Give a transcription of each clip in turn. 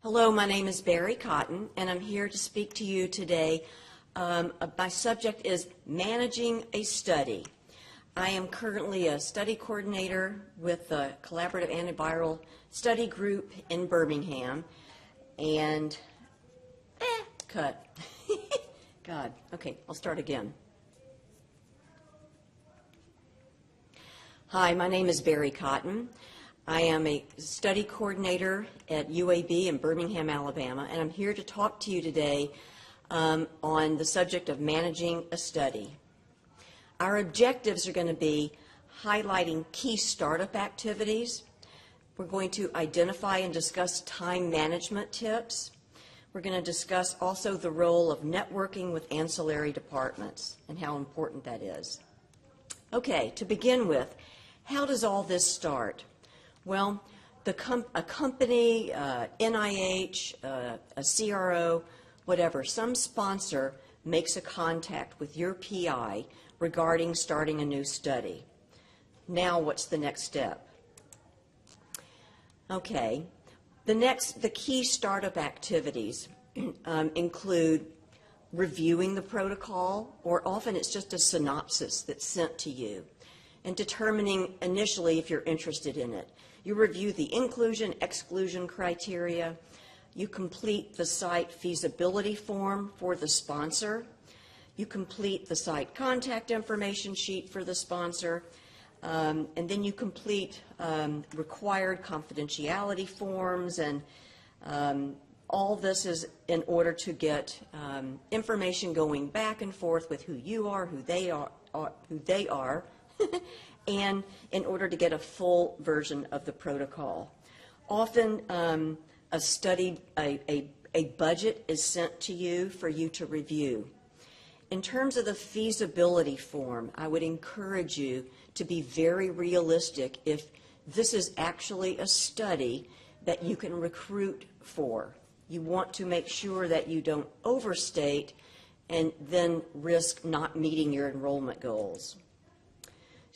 Hello, my name is Bari Cotton, and I'm here to speak to you today. My subject is managing a study. I am currently a study coordinator with the Collaborative Antiviral Study Group in Birmingham, and cut. God, okay, I'll start again. Hi, my name is Bari Cotton. I am a study coordinator at UAB in Birmingham, Alabama, and I'm here to talk to you today on the subject of managing a study. Our objectives are going to be highlighting key startup activities. We're going to identify and discuss time management tips. We're going to discuss also the role of networking with ancillary departments and how important that is. Okay, to begin with, how does all this start? Well, a company, NIH, a CRO, whatever, some sponsor makes a contact with your PI regarding starting a new study. Now, what's the next step? Okay, the key startup activities include reviewing the protocol, or often it's just a synopsis that's sent to you, and determining initially if you're interested in it. You review the inclusion-exclusion criteria. You complete the site feasibility form for the sponsor. You complete the site contact information sheet for the sponsor. And then you complete required confidentiality forms, and all this is in order to get information going back and forth with who you are, who they are, and in order to get a full version of the protocol. Often a budget is sent to you for you to review. In terms of the feasibility form, I would encourage you to be very realistic if this is actually a study that you can recruit for. You want to make sure that you don't overstate and then risk not meeting your enrollment goals.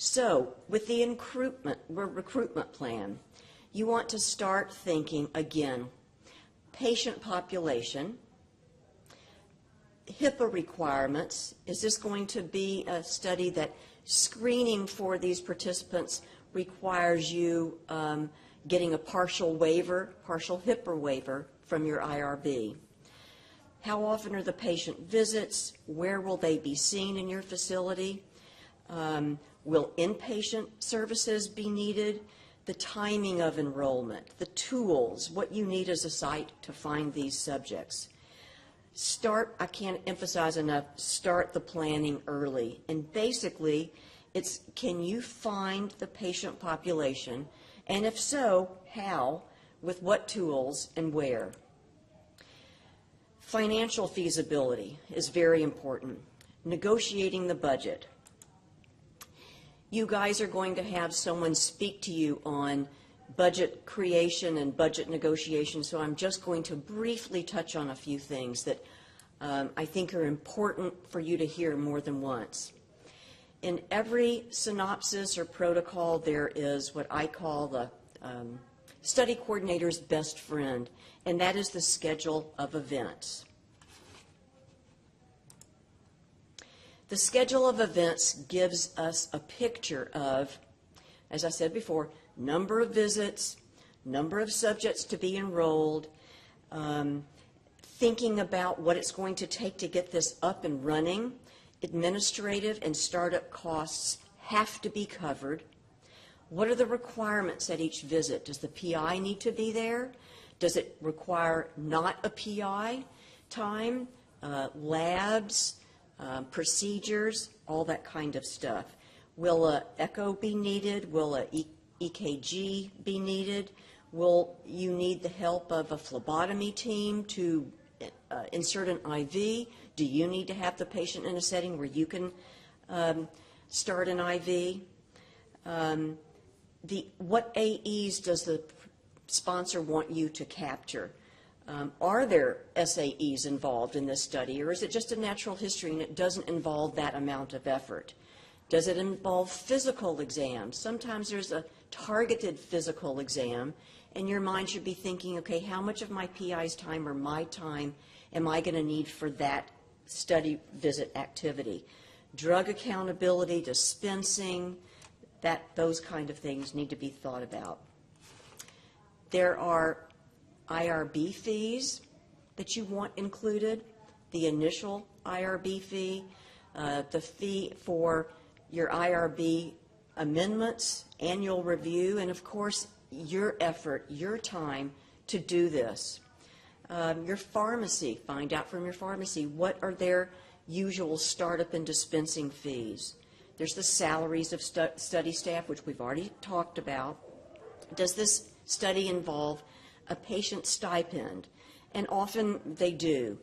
So, with the recruitment plan, you want to start thinking, again, patient population, HIPAA requirements. Is this going to be a study that screening for these participants requires you getting a partial HIPAA waiver from your IRB? How often are the patient visits? Where will they be seen in your facility? Will inpatient services be needed? The timing of enrollment, the tools, what you need as a site to find these subjects. I can't emphasize enough, start the planning early. And basically, it's can you find the patient population? And if so, how? With what tools and where? Financial feasibility is very important. Negotiating the budget. You guys are going to have someone speak to you on budget creation and budget negotiation, so I'm just going to briefly touch on a few things that I think are important for you to hear more than once. In every synopsis or protocol, there is what I call the study coordinator's best friend, and that is the schedule of events. The schedule of events gives us a picture of, as I said before, number of visits, number of subjects to be enrolled, thinking about what it's going to take to get this up and running. Administrative and startup costs have to be covered. What are the requirements at each visit? Does the PI need to be there? Does it require not a PI time? Labs? Procedures, all that kind of stuff. Will an echo be needed? Will an EKG be needed? Will you need the help of a phlebotomy team to insert an IV? Do you need to have the patient in a setting where you can start an IV? What AEs does the sponsor want you to capture? Are there SAEs involved in this study, or is it just a natural history and it doesn't involve that amount of effort? Does it involve physical exams? Sometimes there's a targeted physical exam, and your mind should be thinking, okay, how much of my PI's time or my time am I going to need for that study visit activity? Drug accountability, dispensing, those kind of things need to be thought about. There are IRB fees that you want included, the initial IRB fee, the fee for your IRB amendments, annual review, and of course your effort, your time to do this. Your pharmacy, find out from your pharmacy what are their usual startup and dispensing fees. There's the salaries of study staff, which we've already talked about. Does this study involve a patient stipend? And often they do.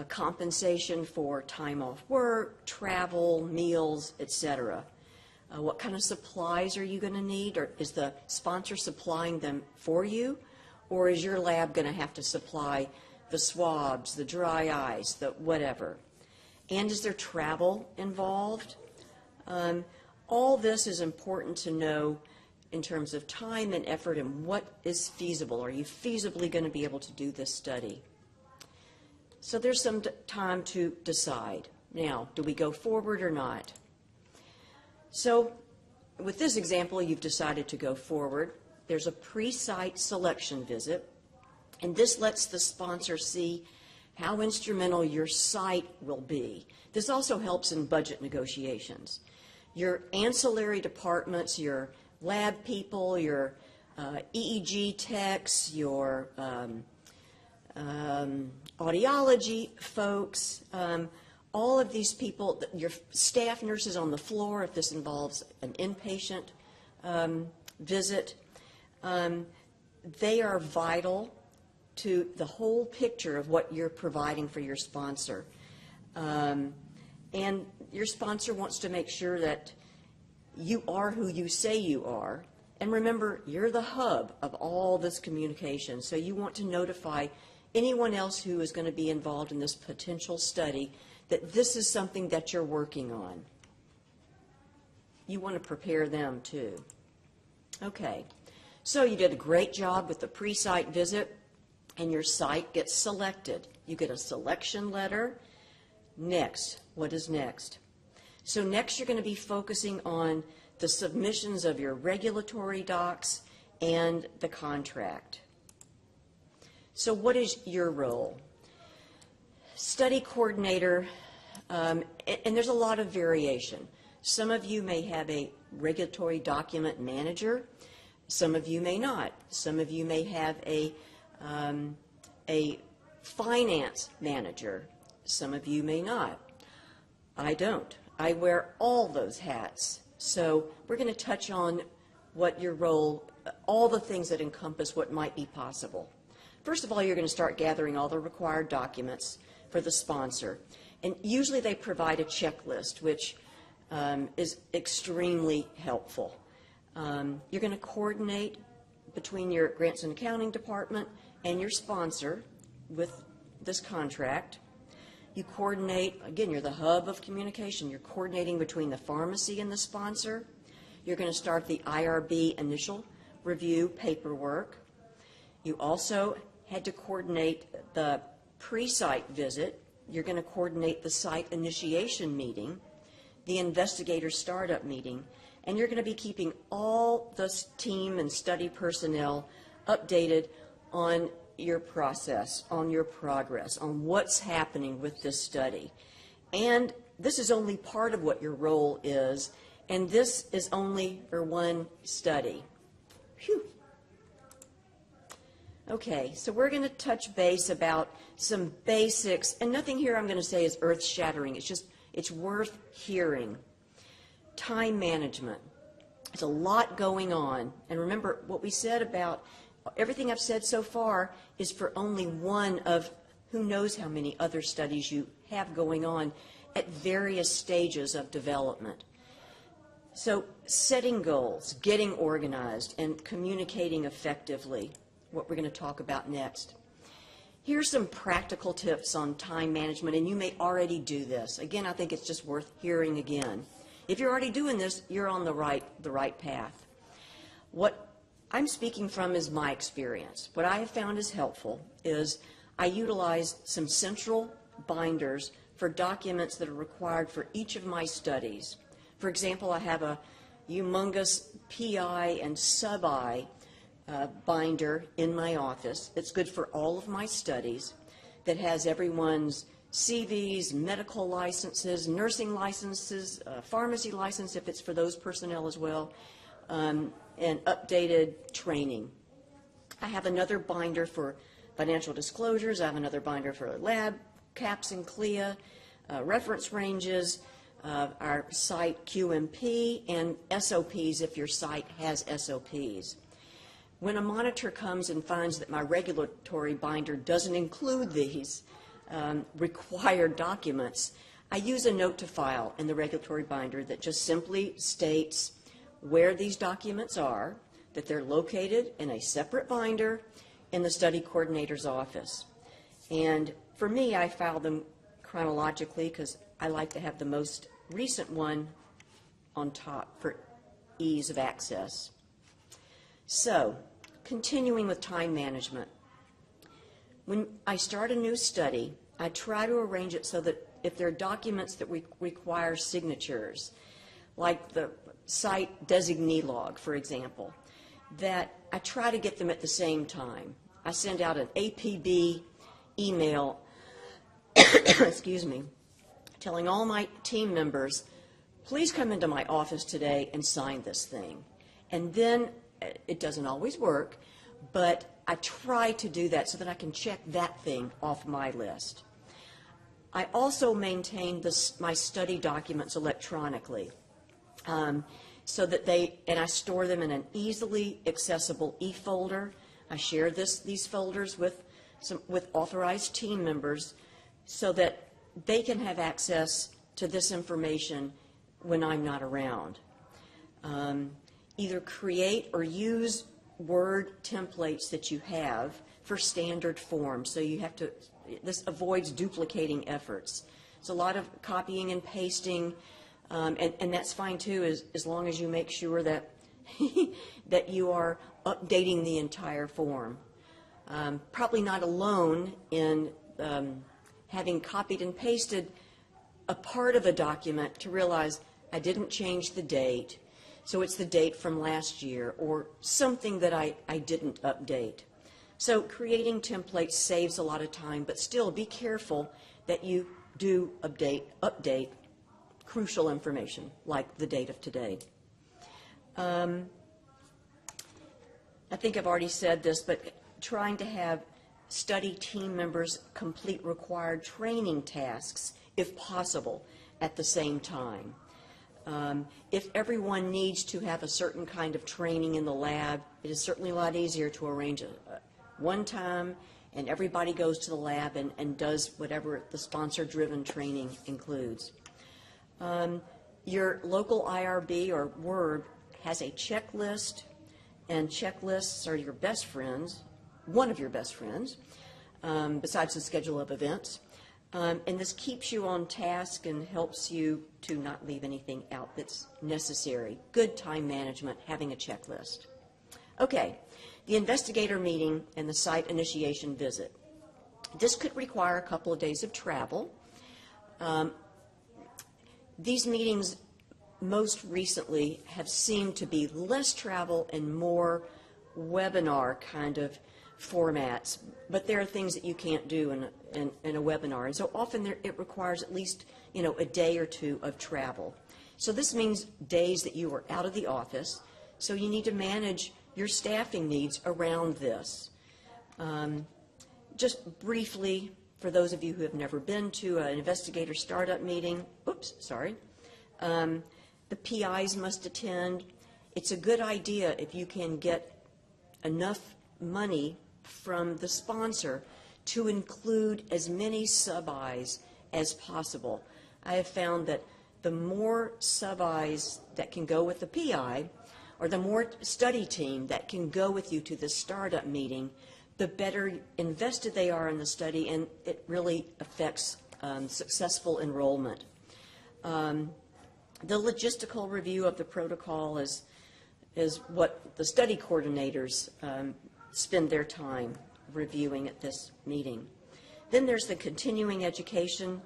Compensation for time off work, travel, meals, etc. What kind of supplies are you going to need? Or is the sponsor supplying them for you? Or is your lab going to have to supply the swabs, the dry ice, the whatever? And is there travel involved? All this is important to know in terms of time and effort and what is feasible. Are you feasibly going to be able to do this study? So there's some time to decide. Now, do we go forward or not? So with this example, you've decided to go forward. There's a Presite Selection visit, and this lets the sponsor see how instrumental your site will be. This also helps in budget negotiations. Your ancillary departments, your lab people, your EEG techs, your audiology folks, all of these people, your staff nurses on the floor, if this involves an inpatient visit, they are vital to the whole picture of what you're providing for your sponsor. And your sponsor wants to make sure that you are who you say you are. And remember, you're the hub of all this communication, so you want to notify anyone else who is going to be involved in this potential study that this is something that you're working on. You want to prepare them too. Okay, so you did a great job with the pre-site visit, and your site gets selected. You get a selection letter. Next, what is next? So next you're going to be focusing on the submissions of your regulatory docs and the contract. So what is your role? Study coordinator, and there's a lot of variation. Some of you may have a regulatory document manager. Some of you may not. Some of you may have a finance manager. Some of you may not. I don't. I wear all those hats. So we're going to touch on what your role, all the things that encompass what might be possible. First of all, you're going to start gathering all the required documents for the sponsor. And usually they provide a checklist, which is extremely helpful. You're going to coordinate between your grants and accounting department and your sponsor with this contract. You coordinate, again, you're the hub of communication. You're coordinating between the pharmacy and the sponsor. You're going to start the IRB initial review paperwork. You also had to coordinate the pre-site visit. You're going to coordinate the site initiation meeting, the investigator startup meeting, and you're going to be keeping all the team and study personnel updated on your process, on your progress, on what's happening with this study. And this is only part of what your role is, and this is only for one study. Phew. Okay, so we're going to touch base about some basics, and nothing here I'm going to say is earth-shattering. It's just, it's worth hearing. Time management. There's a lot going on, and remember what we said about everything I've said so far is for only one of who knows how many other studies you have going on at various stages of development. So setting goals, getting organized, and communicating effectively, what we're going to talk about next. Here's some practical tips on time management, and you may already do this. Again, I think it's just worth hearing again. If you're already doing this, you're on the right path. What I'm speaking from is my experience. What I have found is helpful is I utilize some central binders for documents that are required for each of my studies. For example, I have a humongous PI and sub-I binder in my office that's good for all of my studies, that has everyone's CVs, medical licenses, nursing licenses, pharmacy license if it's for those personnel as well, and updated training. I have another binder for financial disclosures. I have another binder for lab caps and CLIA, reference ranges, our site QMP, and SOPs if your site has SOPs. When a monitor comes and finds that my regulatory binder doesn't include these required documents, I use a note to file in the regulatory binder that just simply states where these documents are, that they're located in a separate binder in the study coordinator's office. And for me, I file them chronologically because I like to have the most recent one on top for ease of access. So, continuing with time management. When I start a new study, I try to arrange it so that if there are documents that require signatures, like the site designee log, for example, that I try to get them at the same time. I send out an APB email, excuse me, telling all my team members, please come into my office today and sign this thing. And then, it doesn't always work, but I try to do that so that I can check that thing off my list. I also maintain my study documents electronically, so that and I store them in an easily accessible e-folder. I share these folders with authorized team members so that they can have access to this information when I'm not around. Either create or use Word templates that you have for standard forms. So you have to, this avoids duplicating efforts. It's a lot of copying and pasting, and that's fine too, as long as you make sure that that you are updating the entire form. Probably not alone in having copied and pasted a part of a document to realize I didn't change the date, so it's the date from last year, or something that I didn't update. So creating templates saves a lot of time, but still be careful that you do update crucial information, like the date of today. I think I've already said this, but trying to have study team members complete required training tasks, if possible, at the same time. If everyone needs to have a certain kind of training in the lab, it is certainly a lot easier to arrange one time and everybody goes to the lab and does whatever the sponsor-driven training includes. Your local IRB or WIRB has a checklist, and checklists are your best friends, one of your best friends, besides the schedule of events. And this keeps you on task and helps you to not leave anything out that's necessary. Good time management, having a checklist. Okay, the investigator meeting and the site initiation visit. This could require a couple of days of travel. These meetings most recently have seemed to be less travel and more webinar kind of formats, but there are things that you can't do in a webinar, and so often it requires at least a day or two of travel. So this means days that you are out of the office, so you need to manage your staffing needs around this. Just briefly, for those of you who have never been to an investigator startup meeting, the PIs must attend. It's a good idea if you can get enough money from the sponsor to include as many sub-Is as possible. I have found that the more sub-Is that can go with the PI, or the more study team that can go with you to the startup meeting, the better invested they are in the study, and it really affects successful enrollment. The logistical review of the protocol is is what the study coordinators spend their time reviewing at this meeting. Then there's the continuing education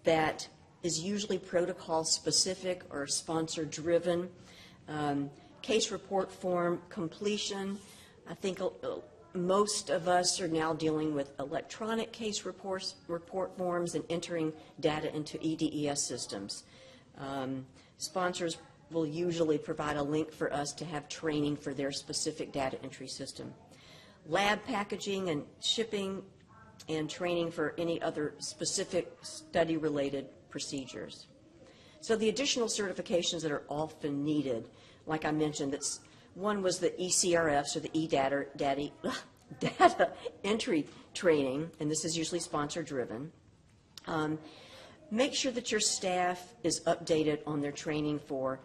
that is usually protocol specific or sponsor driven. Case report form completion. I think most of us are now dealing with electronic case report forms and entering data into EDES systems. Sponsors will usually provide a link for us to have training for their specific data entry system. Lab packaging and shipping and training for any other specific study-related procedures. So the additional certifications that are often needed, like I mentioned, one was the ECRFs, or the data entry training, and this is usually sponsor-driven. Make sure that your staff is updated on their training for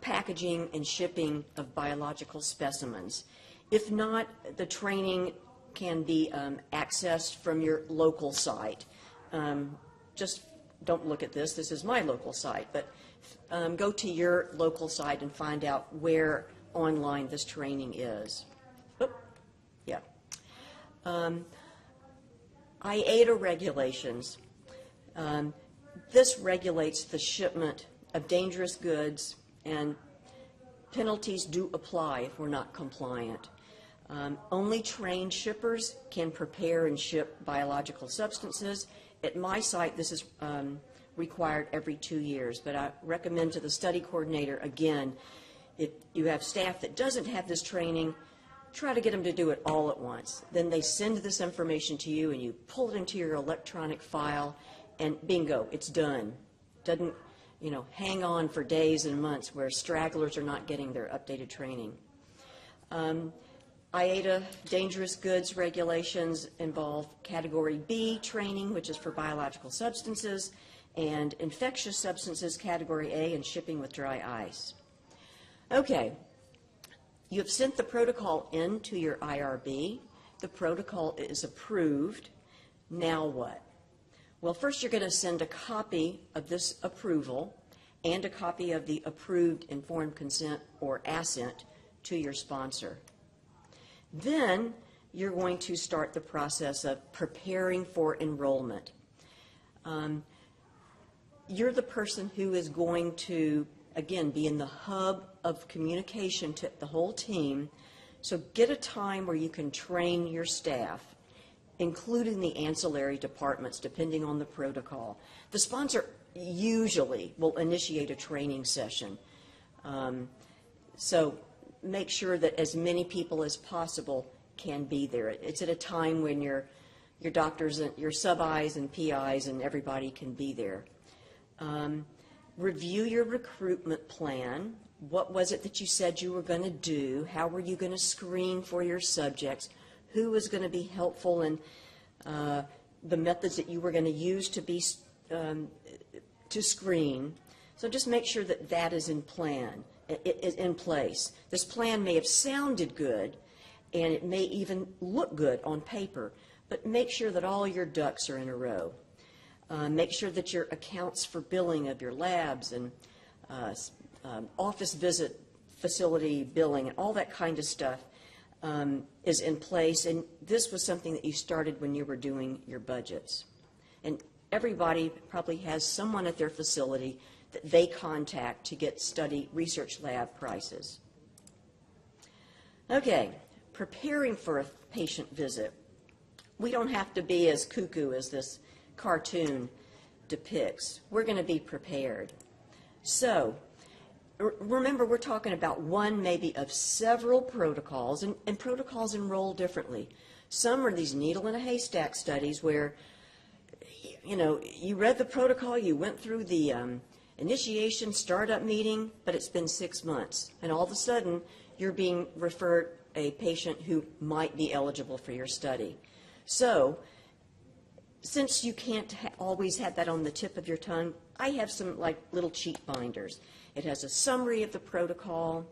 packaging and shipping of biological specimens. If not, the training can be accessed from your local site. Just don't look at this. This is my local site, but go to your local site and find out where online this training is. Oop, yeah. IATA regulations. This regulates the shipment of dangerous goods, and penalties do apply if we're not compliant. Only trained shippers can prepare and ship biological substances. At my site, this is required every 2 years, but I recommend to the study coordinator, again, if you have staff that doesn't have this training, try to get them to do it all at once. Then they send this information to you, and you pull it into your electronic file, and bingo, it's done. Doesn't, hang on for days and months where stragglers are not getting their updated training. IATA dangerous goods regulations involve Category B training, which is for biological substances, and infectious substances, Category A, and shipping with dry ice. Okay, you have sent the protocol in to your IRB. The protocol is approved. Now what? Well, first you're going to send a copy of this approval and a copy of the approved informed consent or assent to your sponsor. Then you're going to start the process of preparing for enrollment. You're the person who is going to, again, be in the hub of communication to the whole team. So get a time where you can train your staff, including the ancillary departments, depending on the protocol. The sponsor usually will initiate a training session. So make sure that as many people as possible can be there. It's at a time when your doctors and your sub-Is and PIs and everybody can be there. Review your recruitment plan. What was it that you said you were going to do? How were you going to screen for your subjects? Who was going to be helpful in the methods that you were going to use to screen? So just make sure that that is in place. This plan may have sounded good, and it may even look good on paper, but make sure that all your ducks are in a row. Make sure that your accounts for billing of your labs and office visit facility billing and all that kind of stuff is in place. And this was something that you started when you were doing your budgets. And everybody probably has someone at their facility that they contact to get study research lab prices. Okay, preparing for a patient visit. We don't have to be as cuckoo as this cartoon depicts. We're going to be prepared. So remember, we're talking about one maybe of several protocols, and protocols enroll differently. Some are these needle in a haystack studies where, you read the protocol, you went through the initiation startup meeting, but it's been 6 months, and all of a sudden you're being referred a patient who might be eligible for your study. So since you can't always have that on the tip of your tongue, I have some like little cheat binders. It has a summary of the protocol.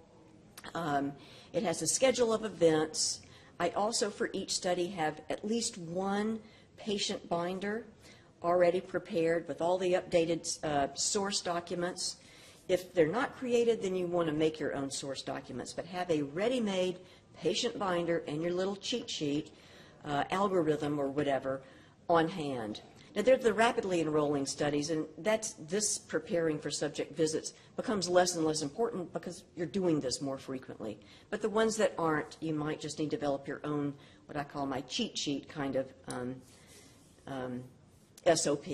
It has a schedule of events. I also, for each study, have at least one patient binder already prepared with all the updated source documents. If they're not created, then you want to make your own source documents, but have a ready-made patient binder and your little cheat sheet, algorithm or whatever, on hand. Now, they're the rapidly enrolling studies, and this preparing for subject visits becomes less and less important because you're doing this more frequently. But the ones that aren't, you might just need to develop your own, what I call my cheat sheet kind of SOP.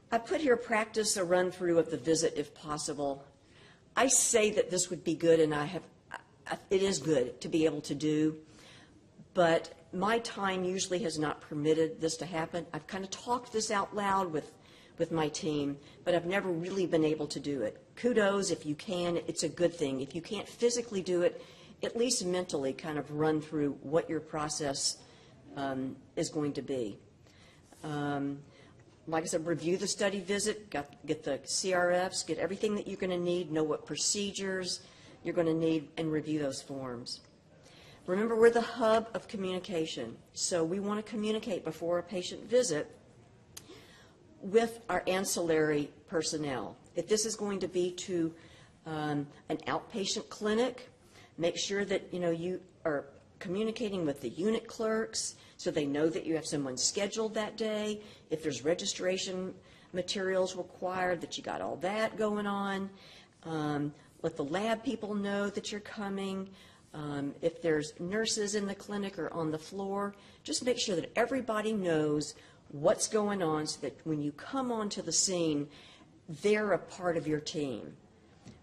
I put here practice a run-through of the visit if possible. I say that this would be good, and it is good to be able to do, but my time usually has not permitted this to happen. I've kind of talked this out loud with my team, but I've never really been able to do it. Kudos if you can. It's a good thing. If you can't physically do it, at least mentally kind of run through what your process is going to be. Like I said, review the study visit, get the CRFs, get everything that you're going to need, know what procedures you're going to need, and review those forms. Remember, we're the hub of communication, so we want to communicate before a patient visit with our ancillary personnel. If this is going to be to an outpatient clinic, make sure that you are communicating with the unit clerks so they know that you have someone scheduled that day. If there's registration materials required, that you got all that going on. Let the lab people know that you're coming. If there's nurses in the clinic or on the floor, just make sure that everybody knows what's going on so that when you come onto the scene, they're a part of your team.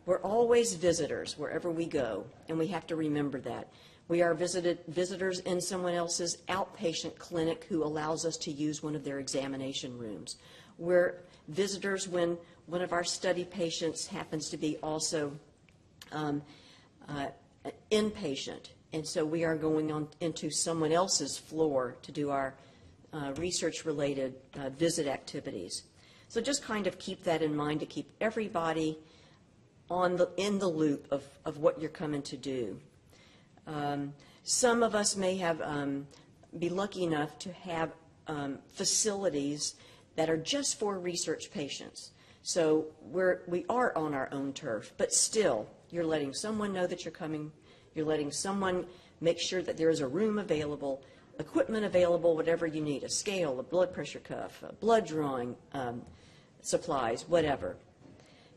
We're always visitors wherever we go, and we have to remember that. We are visitors in someone else's outpatient clinic who allows us to use one of their examination rooms. We're visitors when one of our study patients happens to be also inpatient, and so we are going on into someone else's floor to do our research-related visit activities. So just kind of keep that in mind to keep everybody in the loop of what you're coming to do. Some of us may have be lucky enough to have facilities that are just for research patients. So we are on our own turf, but still, you're letting someone know that you're coming. You're letting someone make sure that there is a room available, equipment available, whatever you need, a scale, a blood pressure cuff, a blood drawing supplies, whatever.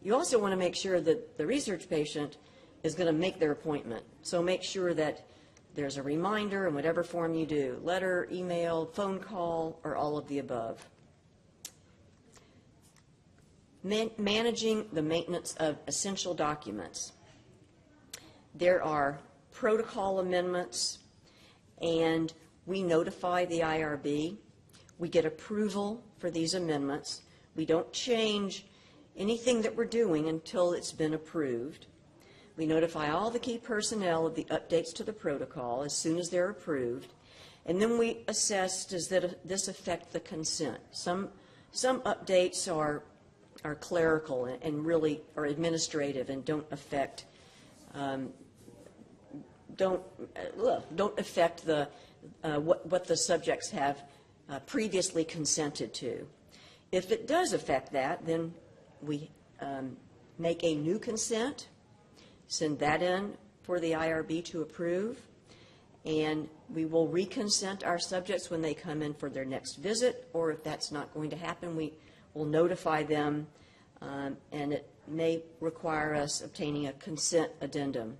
You also want to make sure that the research patient is going to make their appointment. So make sure that there's a reminder in whatever form you do, letter, email, phone call, or all of the above. Managing the maintenance of essential documents. There are protocol amendments, and we notify the IRB. We get approval for these amendments. We don't change anything that we're doing until it's been approved. We notify all the key personnel of the updates to the protocol as soon as they're approved, and then we assess, does this affect the consent? Some updates are clerical and really are administrative and don't affect what the subjects have previously consented to. If it does affect that, then we make a new consent, send that in for the IRB to approve, and we will reconsent our subjects when they come in for their next visit, or if that's not going to happen, we will notify them, and it may require us obtaining a consent addendum.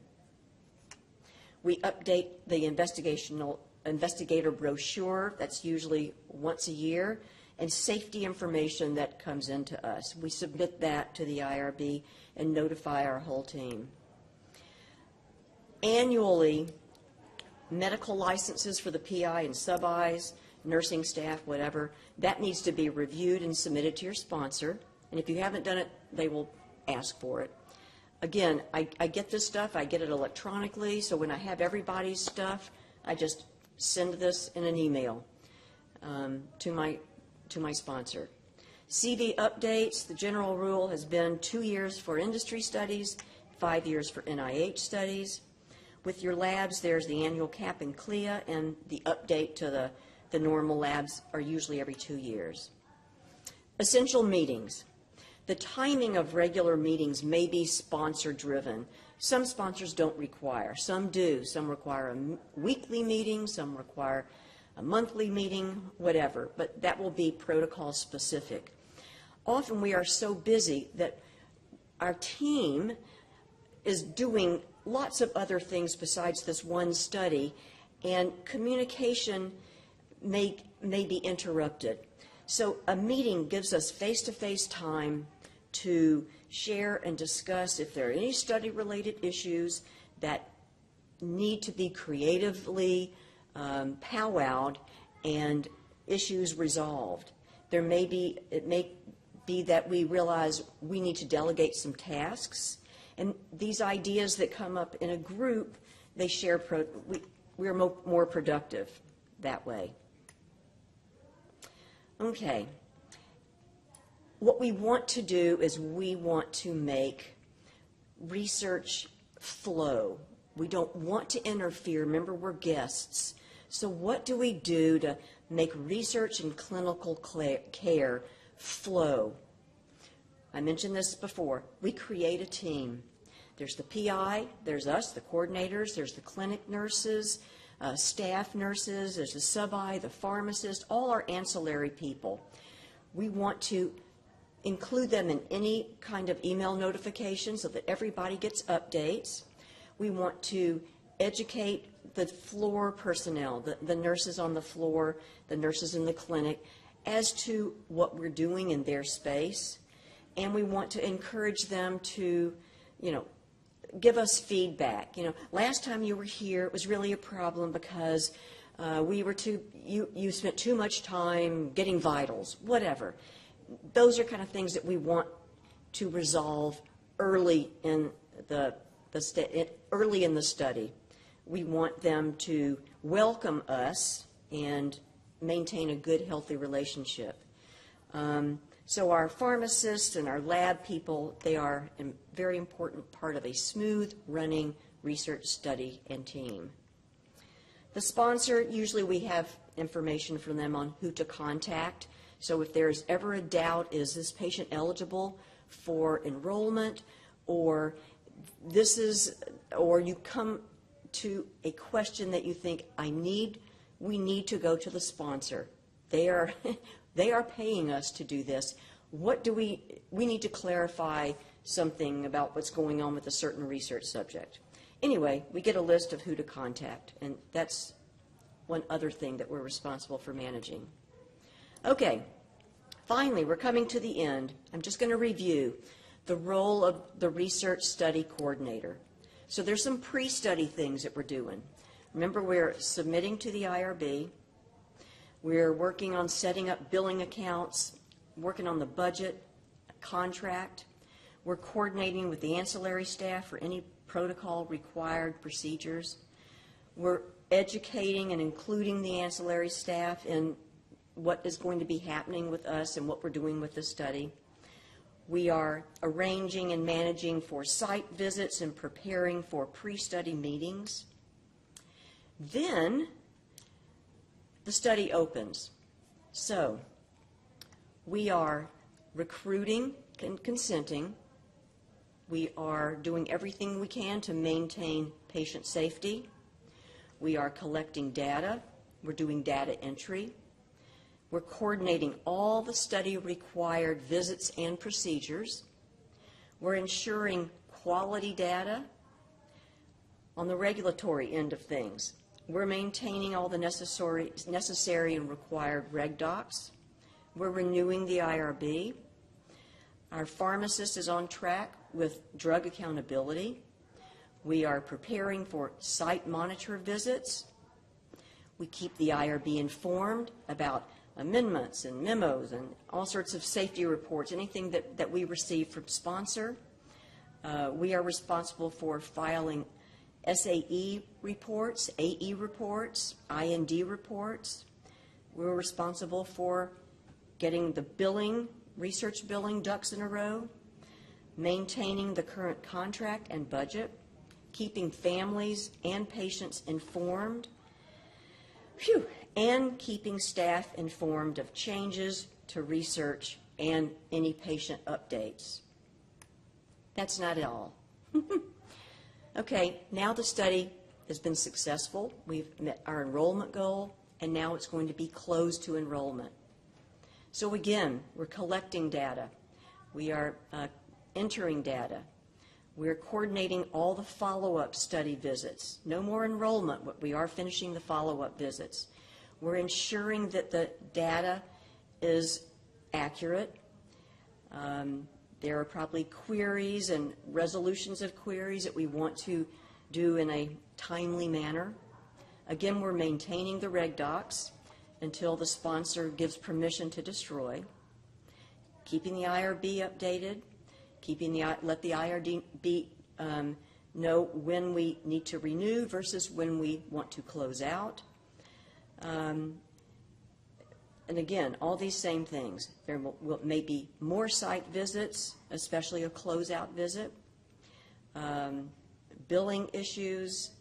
We update the investigator brochure. That's usually once a year, and safety information that comes into us. We submit that to the IRB and notify our whole team. Annually, medical licenses for the PI and sub-Is, nursing staff, whatever, that needs to be reviewed and submitted to your sponsor. And if you haven't done it, they will ask for it. Again, I get this stuff, I get it electronically, so when I have everybody's stuff, I just send this in an email to my sponsor. CV updates, the general rule has been 2 years for industry studies, 5 years for NIH studies. With your labs, there's the annual CAP and CLIA, and the update to the normal labs are usually every 2 years. Essential meetings. The timing of regular meetings may be sponsor-driven. Some sponsors don't require. Some do. Some require a weekly meeting. Some require a monthly meeting, whatever. But that will be protocol-specific. Often we are so busy that our team is doing lots of other things besides this one study, and communication may be interrupted. So a meeting gives us face-to-face time to share and discuss if there are any study-related issues that need to be creatively powwowed and issues resolved. It may be that we realize we need to delegate some tasks, and these ideas that come up in a group, they share. We're more productive that way. Okay. What we want to do is we want to make research flow. We don't want to interfere. Remember, we're guests. So what do we do to make research and clinical care flow? I mentioned this before. We create a team. There's the PI, there's us, the coordinators, there's the clinic nurses, staff nurses, there's the sub-I, the pharmacist, all our ancillary people. We want to include them in any kind of email notification so that everybody gets updates. We want to educate the floor personnel, the nurses on the floor, the nurses in the clinic, as to what we're doing in their space. And we want to encourage them to, give us feedback. Last time you were here, it was really a problem because you spent too much time getting vitals, whatever. Those are kind of things that we want to resolve early in the study. We want them to welcome us and maintain a good, healthy relationship. So our pharmacists and our lab people, they are a very important part of a smooth running research study and team. The sponsor, usually we have information from them on who to contact. So if there's ever a doubt, is this patient eligible for enrollment, or you come to a question that you think we need to go to the sponsor. They are paying us to do this. What do we need to clarify something about what's going on with a certain research subject. Anyway, we get a list of who to contact, and that's one other thing that we're responsible for managing. Okay, finally, we're coming to the end. I'm just going to review the role of the research study coordinator. So there's some pre-study things that we're doing. Remember, we're submitting to the IRB. We're working on setting up billing accounts, working on the budget, contract. We're coordinating with the ancillary staff for any protocol-required procedures. We're educating and including the ancillary staff in what is going to be happening with us and what we're doing with the study. We are arranging and managing for site visits and preparing for pre-study meetings. Then the study opens. So we are recruiting and consenting. We are doing everything we can to maintain patient safety. We are collecting data. We're doing data entry. We're coordinating all the study required visits and procedures. We're ensuring quality data. On the regulatory end of things, we're maintaining all the necessary and required reg docs. We're renewing the IRB. Our pharmacist is on track with drug accountability. We are preparing for site monitor visits. We keep the IRB informed about amendments and memos and all sorts of safety reports, anything that we receive from sponsor. We are responsible for filing SAE reports, AE reports, IND reports. We're responsible for getting the billing, research billing ducks in a row, maintaining the current contract and budget, keeping families and patients informed, and keeping staff informed of changes to research and any patient updates. That's not all. Okay, now the study has been successful. We've met our enrollment goal, and now it's going to be closed to enrollment. So again, we're collecting data. We are entering data. We're coordinating all the follow-up study visits. No more enrollment, but we are finishing the follow-up visits. We're ensuring that the data is accurate. There are probably queries and resolutions of queries that we want to do in a timely manner. Again, we're maintaining the reg docs until the sponsor gives permission to destroy, keeping the IRB updated, let the IRB know when we need to renew versus when we want to close out. And again, all these same things. There may be more site visits, especially a closeout visit, billing issues,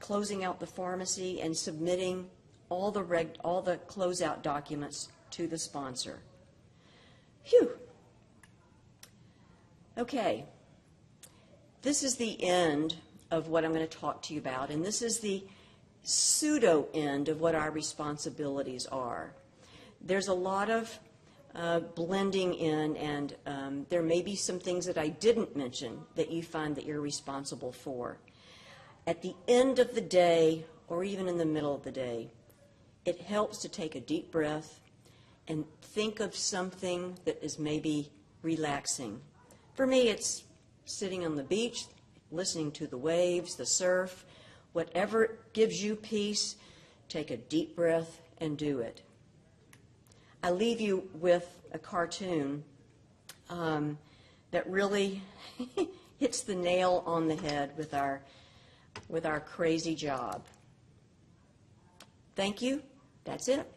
closing out the pharmacy, and submitting all the closeout documents to the sponsor. Phew. Okay. This is the end of what I'm going to talk to you about, and this is the pseudo end of what our responsibilities are. There's a lot of blending in, and there may be some things that I didn't mention that you find that you're responsible for. At the end of the day, or even in the middle of the day, it helps to take a deep breath and think of something that is maybe relaxing. For me, it's sitting on the beach, listening to the waves, the surf. Whatever gives you peace, take a deep breath and do it. I leave you with a cartoon that really hits the nail on the head with our crazy job. Thank you. That's it.